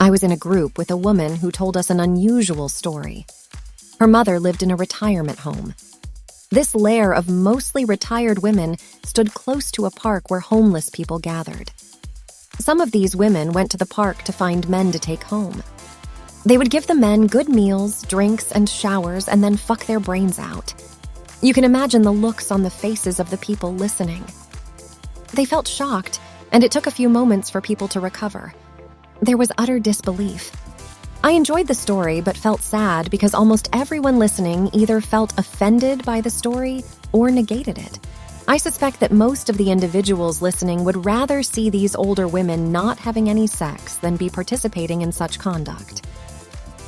I was in a group with a woman who told us an unusual story. Her mother lived in a retirement home. This lair of mostly retired women stood close to a park where homeless people gathered. Some of these women went to the park to find men to take home. They would give the men good meals, drinks, and showers, and then fuck their brains out. You can imagine the looks on the faces of the people listening. They felt shocked, and it took a few moments for people to recover. There was utter disbelief. I enjoyed the story but felt sad because almost everyone listening either felt offended by the story or negated it. I suspect that most of the individuals listening would rather see these older women not having any sex than be participating in such conduct.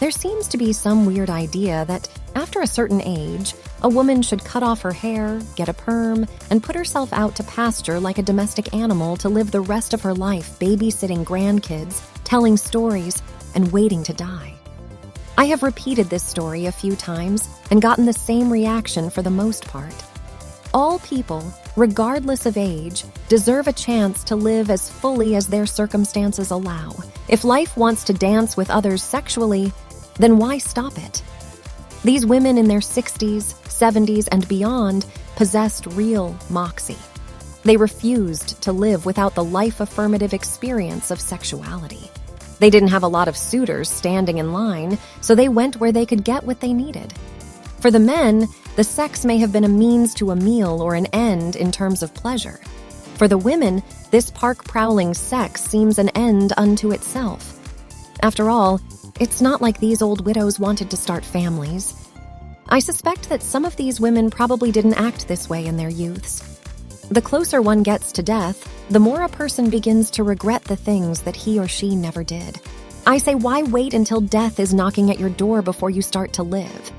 There seems to be some weird idea that after a certain age, a woman should cut off her hair, get a perm, and put herself out to pasture like a domestic animal to live the rest of her life babysitting grandkids, telling stories, and waiting to die. I have repeated this story a few times and gotten the same reaction for the most part. All people, regardless of age, deserve a chance to live as fully as their circumstances allow. If life wants to dance with others sexually, then why stop it? These women in their 60s, 70s, and beyond possessed real moxie. They refused to live without the life-affirmative experience of sexuality. They didn't have a lot of suitors standing in line, so they went where they could get what they needed. For the men, the sex may have been a means to a meal or an end in terms of pleasure. For the women, this park-prowling sex seems an end unto itself. After all, it's not like these old widows wanted to start families. I suspect that some of these women probably didn't act this way in their youths. The closer one gets to death, the more a person begins to regret the things that he or she never did. I say, why wait until death is knocking at your door before you start to live?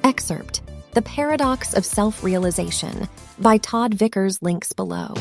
Excerpt: The Paradox of Self-Realization by Todd Vickers, links below.